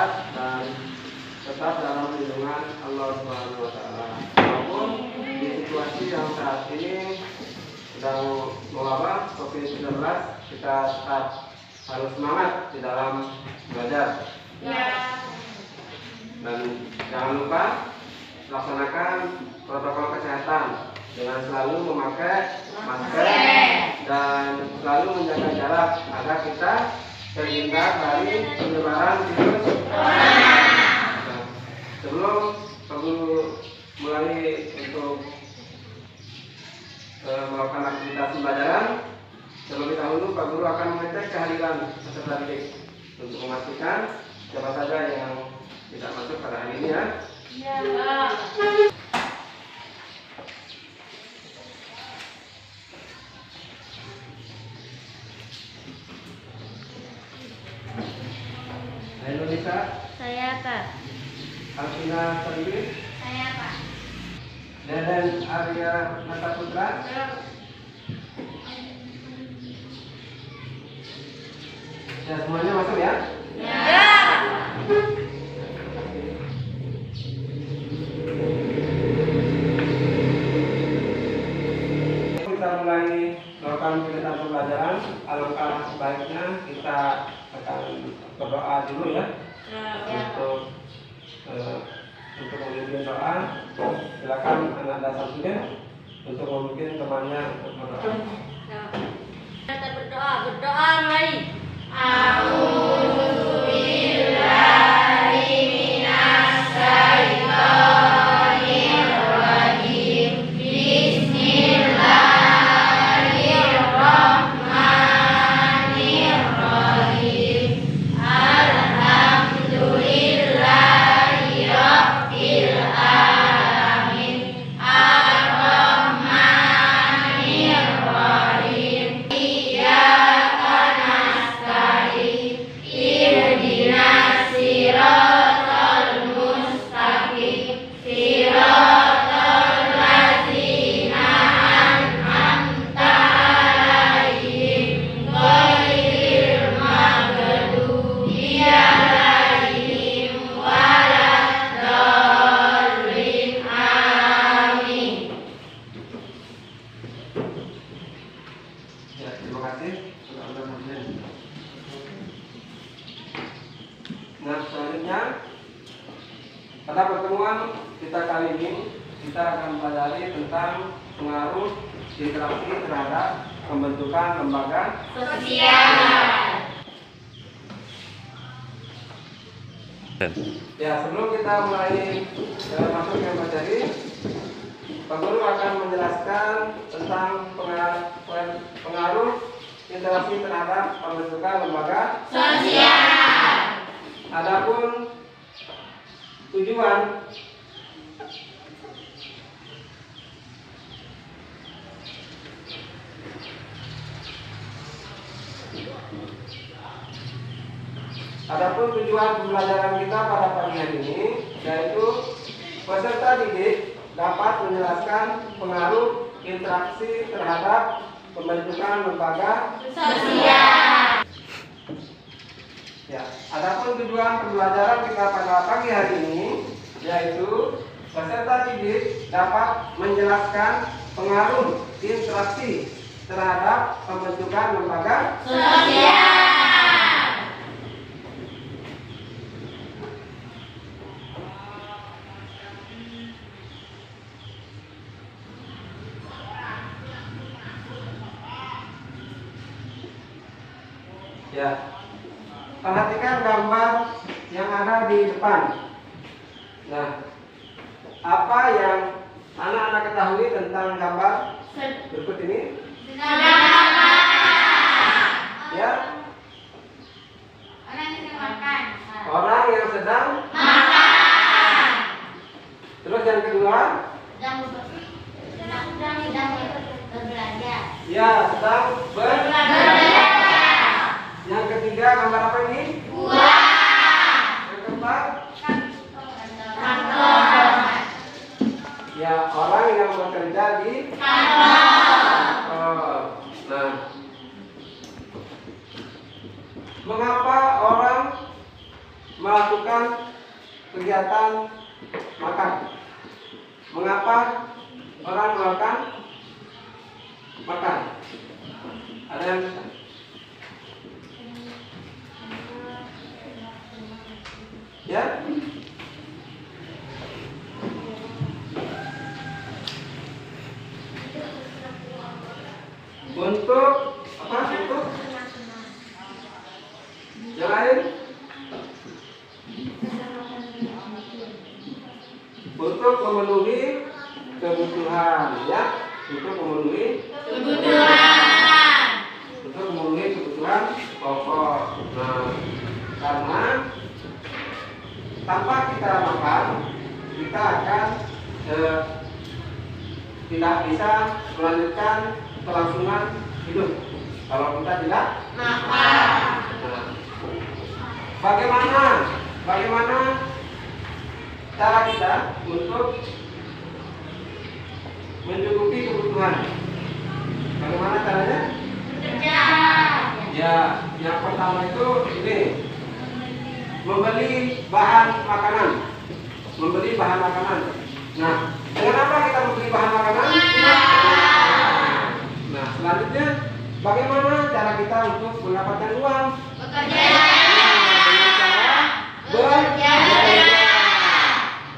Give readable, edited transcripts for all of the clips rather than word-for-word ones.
sehat dan tetap dalam lindungan Allah Subhanahu wa Ta'ala. Walaupun di situasi yang saat ini sedang mewabah COVID-19, kita tetap harus semangat di dalam belajar. Ya. Dan jangan lupa laksanakan protokol kesehatan dengan selalu memakai masker dan selalu menjaga jarak agar kita terhindar dari penyebaran virus corona. Nah, sebelum Pak Guru mulai untuk melakukan aktivitas pembelajaran, terlebih dahulu Pak Guru akan mengecek kehadiran peserta didik untuk memastikan siapa saja yang tidak masuk pada hari ini ya. Ya, Pak. Halo Nisa. Saya, Pak. Alvina Sarili. Saya, Pak. Deden Arya Nata Putra. Ya, semuanya masuk ya? Ya. Kita mulai melakukan kegiatan pembelajaran. Alangkah baiknya kita akan berdoa dulu ya. Untuk memimpin doa, silakan anak Samsudin untuk memimpin temannya untuk berdoa. Kita berdoa mari. Ya, terima kasih. Nah, selanjutnya pada pertemuan kita kali ini kita akan mempelajari tentang pengaruh interaksi terhadap pembentukan lembaga Sosial. Ya, sebelum kita mulai masuk ke materi, Pak Guru akan menjelaskan tentang pengaruh interaksi terhadap pembentukan lembaga Sosial. Adapun tujuan pembelajaran kita pada pagi hari ini, yaitu peserta didik dapat menjelaskan pengaruh interaksi terhadap pembentukan lembaga Sosial. Ya, adapun tujuan pembelajaran kita pada pagi hari ini, yaitu peserta didik dapat menjelaskan pengaruh interaksi terhadap pembentukan lembaga Sosial. Ya, perhatikan gambar yang ada di depan. Nah, apa yang anak-anak ketahui tentang gambar berikut ini? Ya, orang yang sedang Makan. Terus yang kedua? Sedang berbelanja. Ya, sedang Berbelanja. Yang ketiga gambar apa ini? Uang. Yang keempat? Kantor. Ya, orang yang bekerja di Kantor. Mengapa orang melakukan melakukan kegiatan makan. Mengapa orang melakukan makan? Ada yang bisa? Ya? Untuk apa? Untuk yang lain? Untuk memenuhi kebutuhan, ya. Untuk memenuhi kebutuhan pokok. Nah, karena tanpa kita makan, kita akan tidak bisa melanjutkan kelangsungan hidup kalau kita tidak makan. Nah, bagaimana cara kita untuk mencukupi kebutuhan? Bagaimana caranya? Ya, yang pertama itu ini, membeli bahan makanan. Nah, dengan apa kita membeli bahan makanan? Nah, selanjutnya bagaimana cara kita untuk mendapatkan uang? Bekerja.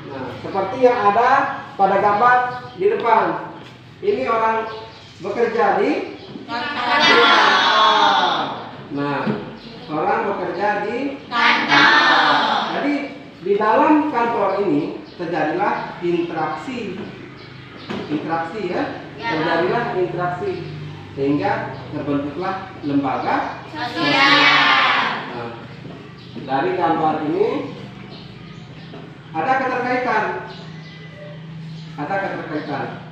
Nah, seperti yang ada pada gambar di depan. Ini orang bekerja di kantor. Nah, orang bekerja di kantor. Jadi di dalam kantor ini terjadilah interaksi ya. Terjadilah interaksi sehingga terbentuklah lembaga sosial. Nah, dari gambar ini ada keterkaitan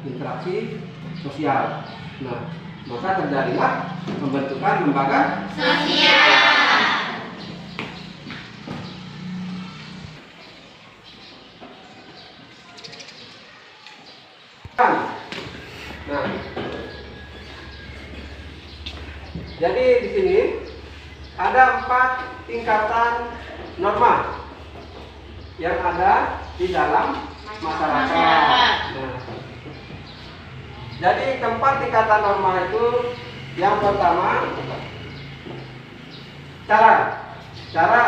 interaksi sosial. Nah, maka terjadilah pembentukan lembaga sosial. Nah, jadi di sini ada 4 tingkatan norma yang ada di dalam masyarakat. Nah, jadi keempat tingkatan norma itu, yang pertama cara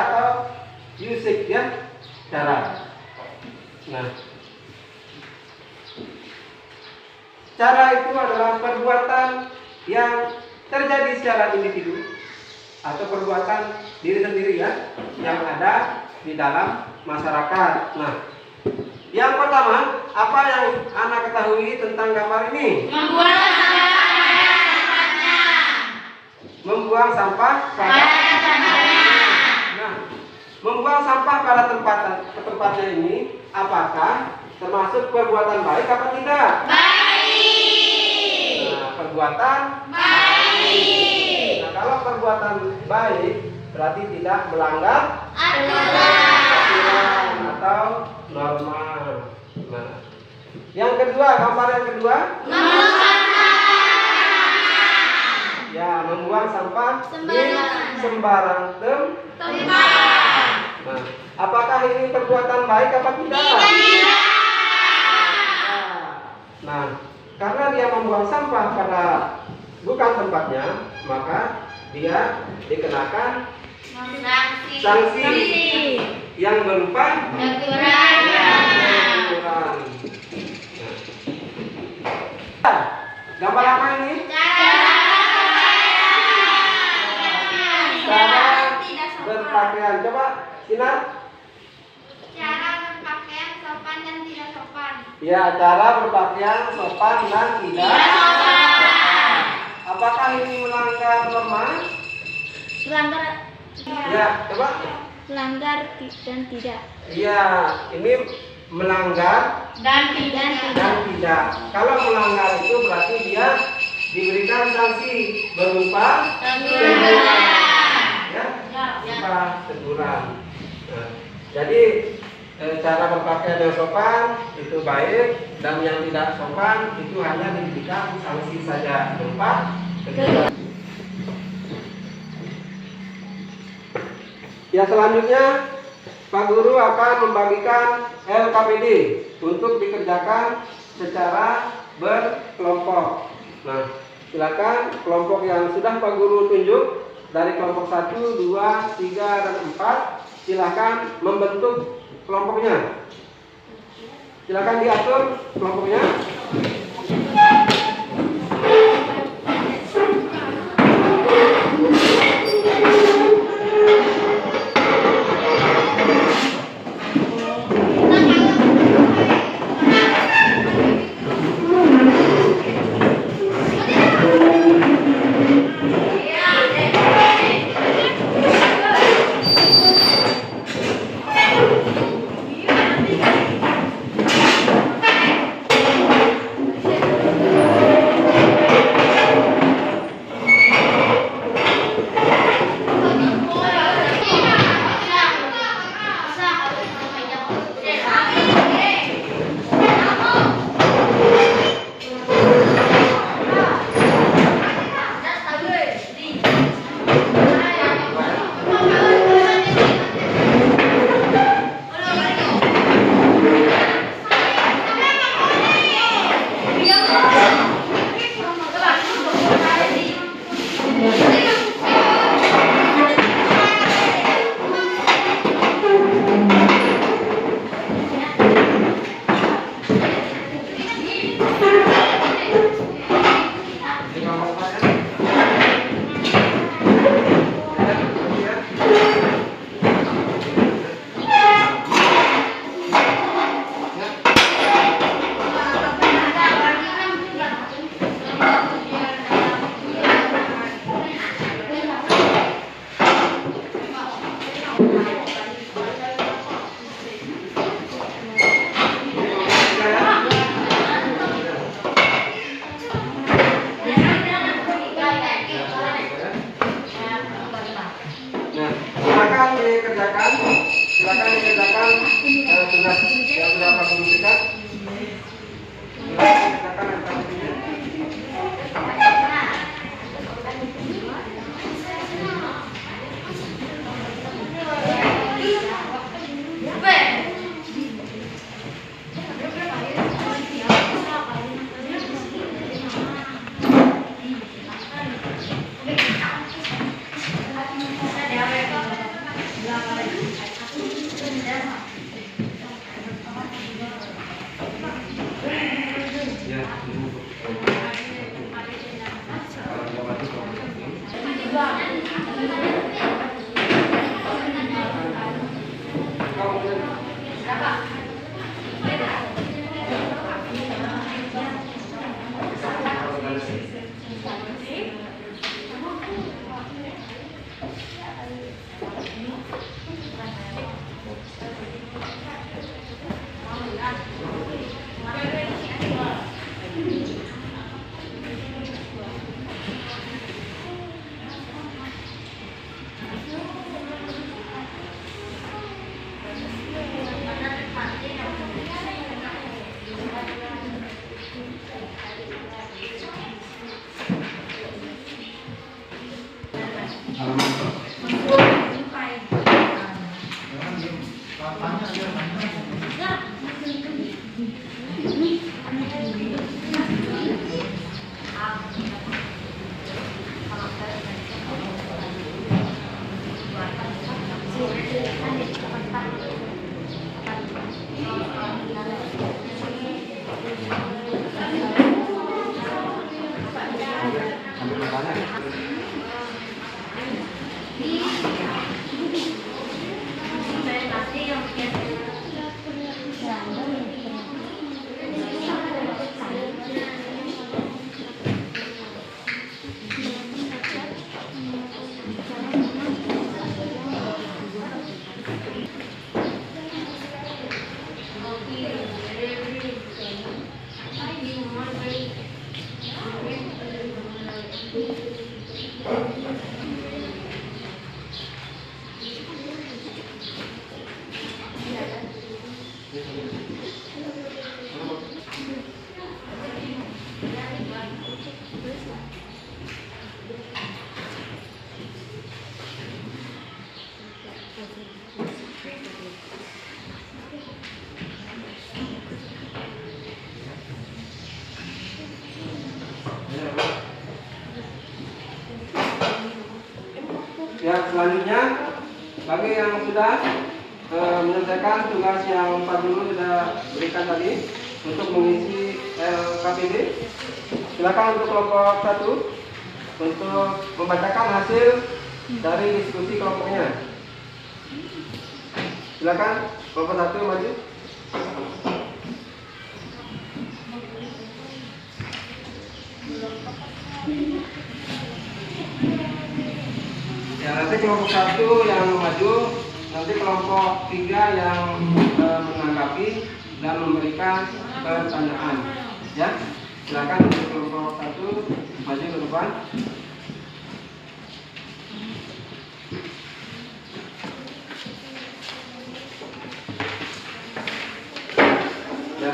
atau usage, ya, cara. Nah, cara itu adalah perbuatan yang terjadi secara individu atau perbuatan diri sendiri, ya, yang ada di dalam masyarakat. Nah, yang pertama, apa yang Anak ketahui tentang gambar ini? Membuang sampah pada tempatnya. Nah, membuang sampah pada tempatnya ini, apakah termasuk perbuatan baik atau tidak? Baik. Nah, perbuatan baik. Nah, kalau perbuatan baik berarti tidak melanggar aturan atau norma. Nah, yang kedua, gambar yang kedua, ya, membuang sampah di sembarang tempat. Nah, apakah ini perbuatan baik atau tidak? Tidak. Nah, karena dia membuang sampah pada bukan tempatnya, maka dia dikenakan sanksi yang berupa teguran. Nah, gambar apa ini? Cara berpakaian. Coba Sinar. Cara berpakaian sopan dan tidak sopan. Ya, cara berpakaian sopan dan tidak sopan. Apakah ini melanggar norma? Melanggar. Ya, coba. Melanggar dan tidak. Iya, ini melanggar Dan tidak. Kalau melanggar itu berarti dia diberikan sanksi berupa teguran. Ya, berupa teguran. Nah, jadi cara berpakaian yang sopan itu baik, dan yang tidak sopan itu hanya diberikan sanksi saja berupa teguran. Ya, selanjutnya Pak Guru akan membagikan LKPD untuk dikerjakan secara berkelompok. Nah, silakan kelompok yang sudah Pak Guru tunjuk dari kelompok 1, 2, 3, dan 4 silakan membentuk kelompoknya. Silakan diatur kelompoknya. Silakan dikerjakan tugas yang sudah Pak Guru berikan. Silakan dikerjakan LKPD-nya. selanjutnya, bagi yang sudah menyelesaikan tugas yang Pak Guru sudah berikan tadi untuk mengisi LKPD, silakan untuk kelompok 1 untuk membacakan hasil dari diskusi kelompoknya. Silakan kelompok 1 maju. Ya, nanti kelompok 1 yang maju, nanti kelompok 3 yang menanggapi dan memberikan pertanyaan. Ya, silakan untuk kelompok 1 maju ke depan. Ya.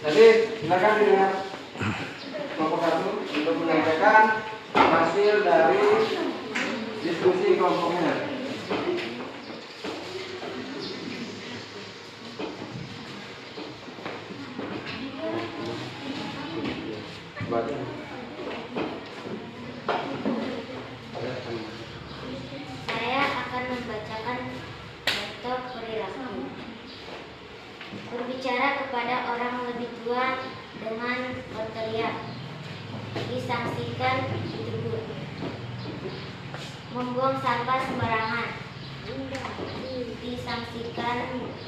Jadi silakan didengar kelompok 1 untuk menyampaikan hasil dari diskusi kelompoknya. Saya akan membacakan contoh perilaku. Berbicara kepada orang lebih tua dengan berteriak, disangsikan ditegur. Membuang sampah sembarangan, disangsikan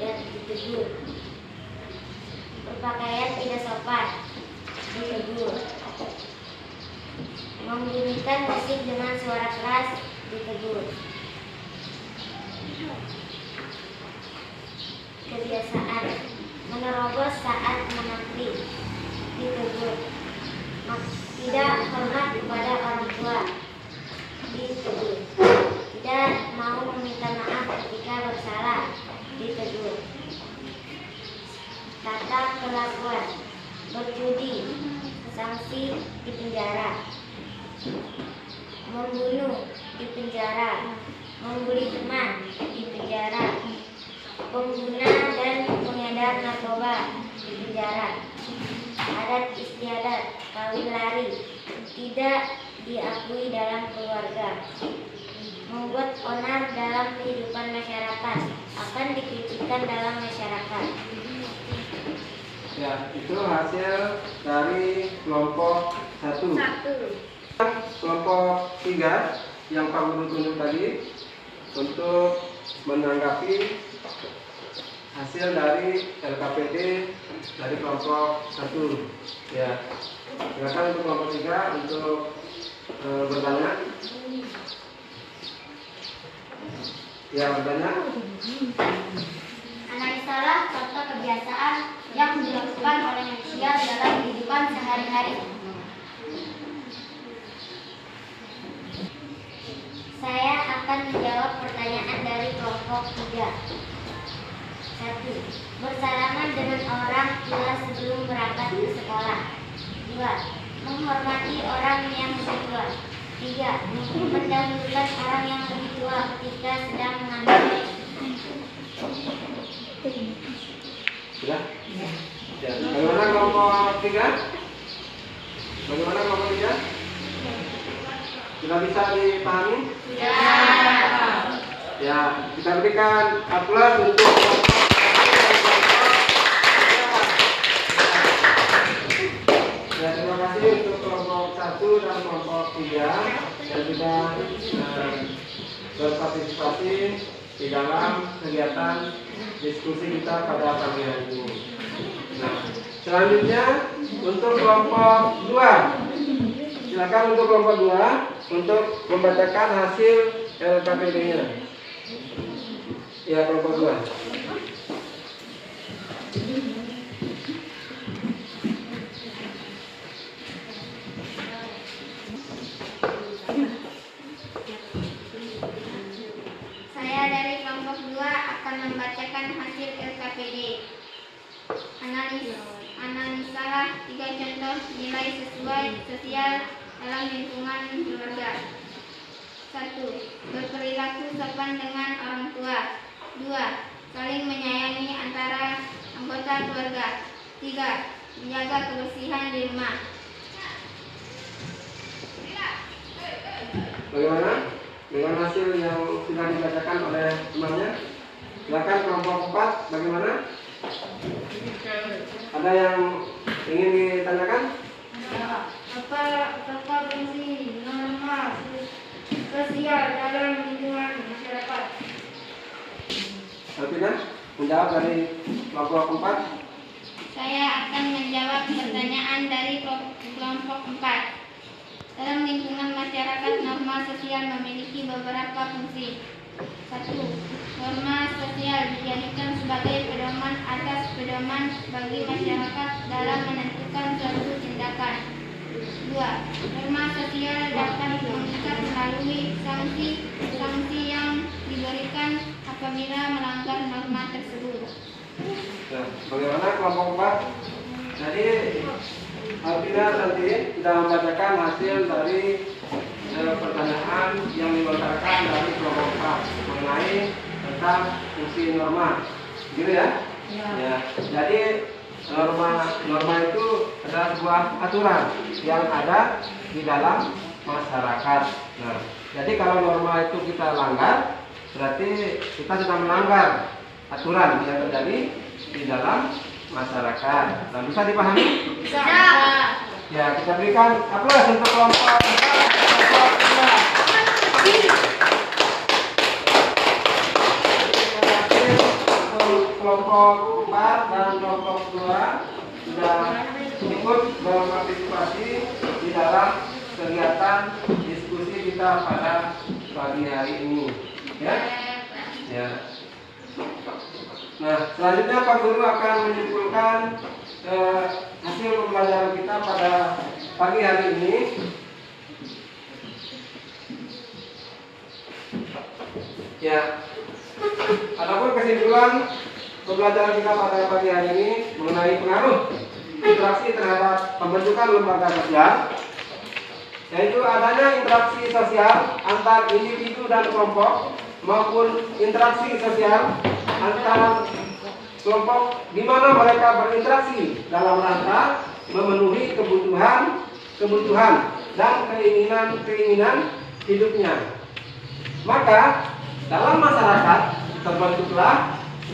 dan ditegur. Berpakaian tidak sopan, ditegur. Membunyikan musik dengan suara keras, ditegur. Kebiasaan menerobos saat mengantri, ditegur. Tidak hormat kepada orang tua, ditegur. Tidak mau meminta maaf ketika bersalah, ditegur. Tata kelakuan berjudi, sanksi dipenjara. Membunuh dipenjara. Membuli teman dipenjara. Pengguna dan pengedar narkoba dipenjara. Adat istiadat kawin lari tidak diakui dalam keluarga. Membuat onar dalam kehidupan masyarakat akan dikritikkan dalam masyarakat. Ya, itu hasil dari kelompok 1. Kelompok 3 yang Pak Guru tunjuk tadi untuk menanggapi hasil dari LKPD dari kelompok 1. Ya, silakan untuk kelompok 3 untuk bertanya. Ya, bertanya. Analisalah contoh kebiasaan yang dilakukan oleh manusia dalam kehidupan sehari-hari. Saya akan menjawab pertanyaan dari kelompok 3. 1. Bersalaman dengan orang tua sebelum berangkat ke sekolah. 2. Menghormati orang yang lebih tua. 3. Mendahulukan orang yang lebih tua ketika sedang mengambil. Sudah? Ya. Bagaimana kelompok 3? Bagaimana kelompok 3? Sudah bisa dipahami? Ya. Ya, kita berikan aplaus untuk ya, terima kasih untuk kelompok 1 dan kelompok 3 yang sudah berpartisipasi di dalam kegiatan diskusi kita pada pagi hari ini. Nah, selanjutnya untuk kelompok 2. Silakan untuk kelompok 2 untuk membacakan hasil LKPD-nya. Ya, kelompok 2. Saya dari kelompok 2 akan membacakan hasil LKPD. Analisalah 3 contoh nilai sesuai sosial dalam lingkungan keluarga. 1. Berperilaku sopan dengan orang tua. 2. Saling menyayangi antara anggota keluarga. 3. Menjaga kebersihan di rumah. Bagaimana dengan hasil yang sudah dibacakan oleh temannya? Silakan kelompok 4, bagaimana? Ada yang ingin ditanyakan? Apa fungsi norma sosial dalam lingkungan masyarakat? Alvina, menjawab dari kelompok 4. Saya akan menjawab pertanyaan dari kelompok 4. Dalam lingkungan masyarakat, norma sosial memiliki beberapa fungsi. 1. Norma sosial dijadikan sebagai pedoman bagi masyarakat dalam menentukan suatu tindakan. 2. Norma sosial dapat mengikat melalui sanksi yang diberikan apabila melanggar norma tersebut. Nah, bagaimana kelompok 4? Jadi Alvina nanti sudah membacakan hasil dari pertanyaan yang dilontarkan dari kelompok 4 mengenai tentang fungsi norma, gitu ya? Ya. Jadi norma itu adalah sebuah aturan yang ada di dalam masyarakat. Nah, jadi kalau norma itu kita langgar, berarti kita sudah melanggar aturan yang terjadi di dalam masyarakat. Nah, bisa dipahami? Bisa. Ya, kita berikan aplaus untuk kelompok 4. Kelompok 4 dan kelompok 2 sudah ikut berpartisipasi di dalam kegiatan diskusi kita pada pagi hari ini. Ya? Ya. Nah, selanjutnya Pak Guru akan menyimpulkan hasil pembelajaran kita pada pagi hari ini. Ya, adapun kesimpulan pembelajaran kita pada pagi hari ini mengenai pengaruh interaksi terhadap pembentukan lembaga sosial, yaitu adanya interaksi sosial antar individu dan kelompok maupun interaksi sosial antar kelompok di mana mereka berinteraksi dalam rangka memenuhi kebutuhan dan keinginan hidupnya. Maka dalam masyarakat terbentuklah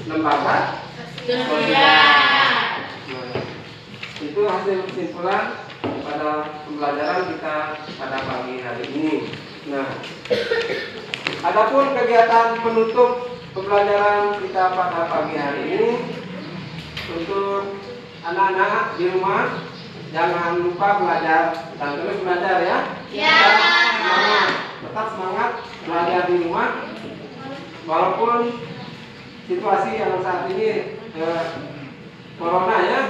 lembaga sosial. Itu hasil kesimpulan pada pembelajaran kita pada pagi hari ini. Nah, adapun kegiatan penutup pembelajaran kita pada pagi hari ini, untuk anak-anak di rumah jangan lupa belajar dan terus belajar ya. Tetap semangat belajar di rumah, walaupun situasi yang saat ini corona ya,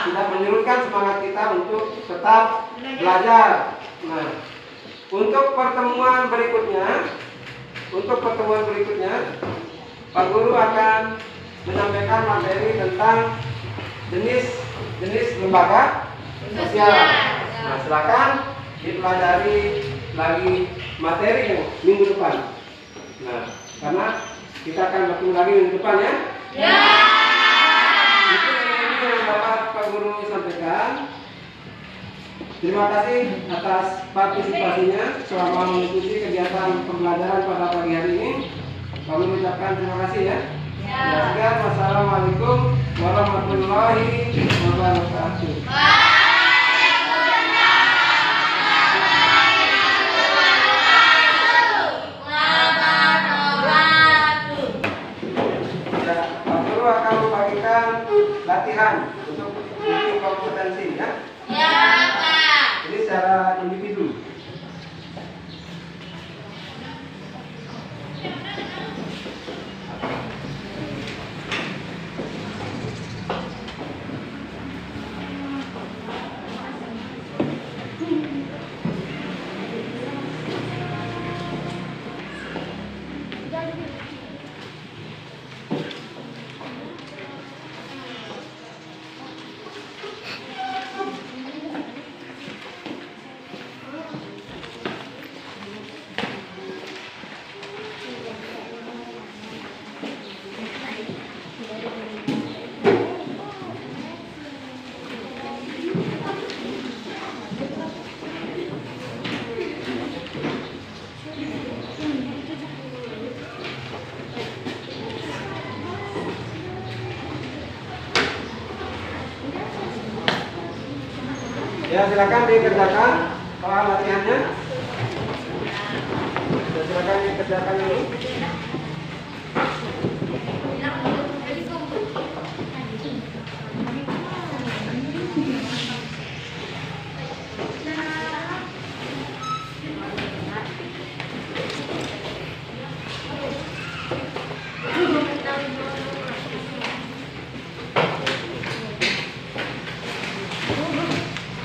tidak menyurutkan semangat kita untuk tetap belajar. Nah, untuk pertemuan berikutnya, Pak Guru akan menyampaikan materi tentang jenis lembaga sosial. Nah, silakan dipelajari lagi materi minggu depan. Nah, karena kita akan bertemu lagi minggu depan ya. Itu ini yang dapat Pak Guru sampaikan. Terima kasih atas partisipasinya selama mengikuti kegiatan pembelajaran pada pagi hari ini. Kami ucapkan terima kasih ya. Sekian, wassalamualaikum warahmatullahi wabarakatuh. Ya, Pak Guru akan membagikan latihan untuk uji kompetensi ya. Ini secara individu. Ya, silakan dikerjakan soal latihannya. Ya, silakan dikerjakan dulu.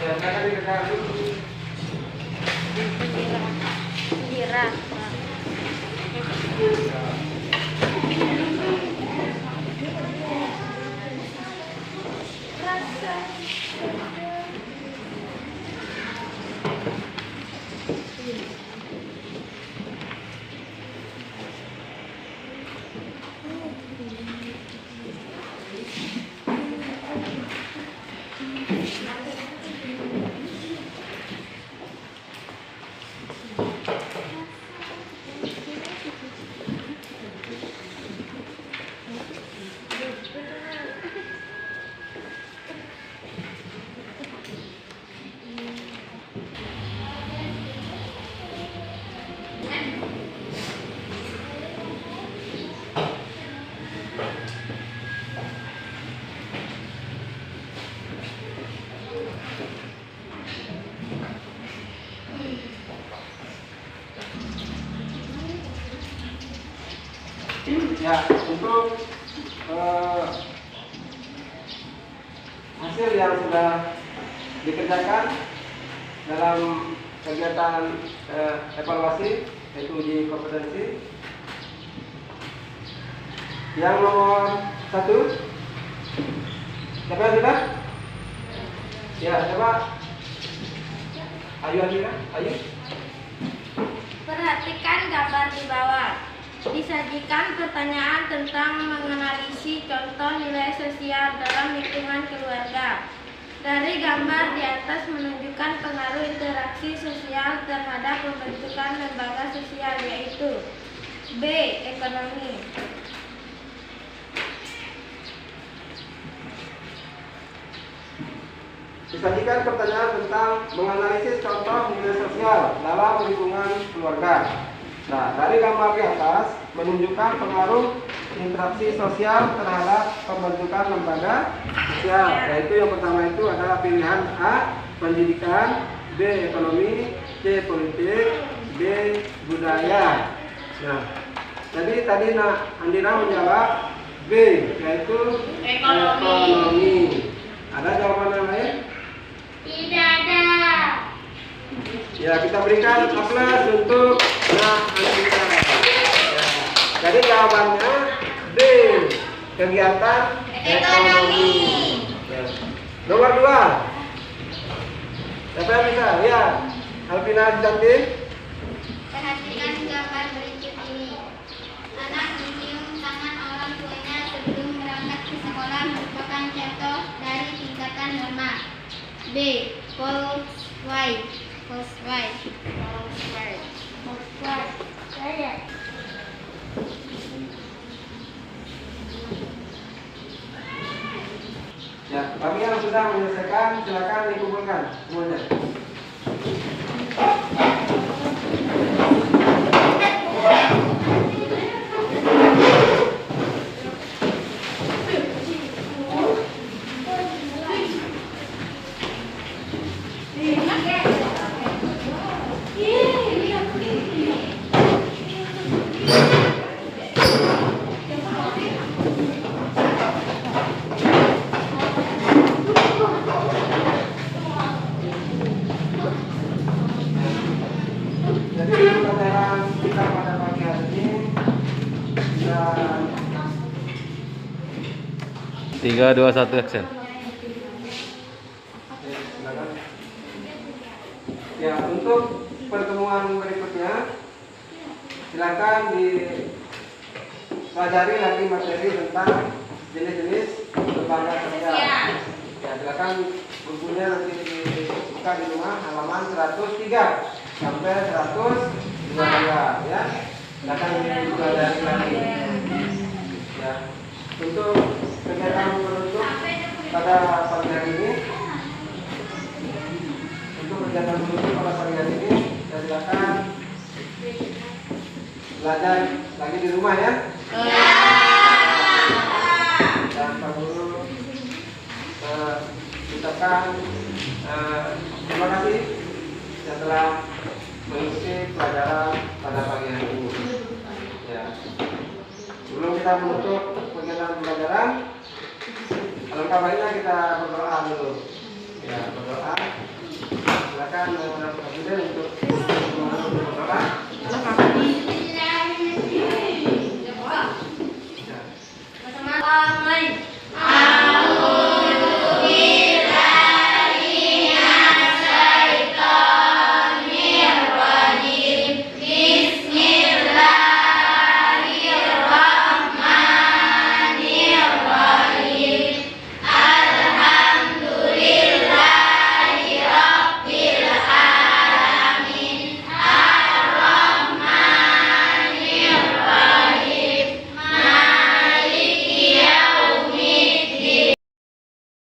Ya, silakan dikerjakan dulu. Ya, untuk hasil yang sudah dikerjakan dalam kegiatan evaluasi yaitu uji kompetensi yang nomor 1, siapa yang sudah? Ya, coba Ayu Adira, Ayu. Perhatikan gambar di bawah. Disajikan pertanyaan tentang menganalisis contoh nilai sosial dalam lingkungan keluarga. Dari gambar di atas menunjukkan pengaruh interaksi sosial terhadap pembentukan lembaga sosial, yaitu B. Ekonomi. Disajikan pertanyaan tentang menganalisis contoh nilai sosial dalam lingkungan keluarga. Nah, dari gambar di atas menunjukkan pengaruh interaksi sosial terhadap pembentukan lembaga sosial. Yaitu yang pertama itu adalah pilihan A, pendidikan, B, ekonomi, C, politik, D, budaya. Nah, jadi tadi Andira menjawab B, yaitu ekonomi. Ada jawaban yang lain? Tidak ada. Ya, kita berikan aplaus untuk Andira. Ya, jadi jawabannya D, kegiatan ekonomi. Ya. Nomor 2. Siapa yang bisa? Ya, Alvina cantik. Perhatikan gambar berikut ini. Anak mencium tangan orang tuanya sebelum berangkat ke sekolah merupakan contoh dari tingkatan norma. B. False white. Saya. Ya, kami yang sudah menyelesaikan silakan dikumpulkan semuanya. Jadi pelajaran kita pada pagi hari ini dan 3, 2, 1 action. ya, untuk pertemuan berikutnya silakan dipelajari lagi materi tentang jenis-jenis lembaga sosial. Ya, silakan bukunya nanti dibuka di rumah halaman 103 sampai 122 ya. Silakan dipelajari lagi. Ya. Untuk kegiatan penutup pada pagi hari ini kegiatan menuju pada pagi hari ini. Saya silakan belajar lagi di rumah ya. Dan Pak Guru ucapkan terima kasih setelah mengikuti pelajaran pada pagi hari ini. Ya. Sebelum kita menutup kegiatan pelajaran, alangkah baiknya kita berdoa dulu. Ya, berdoa. Silakan Pak Guru untuk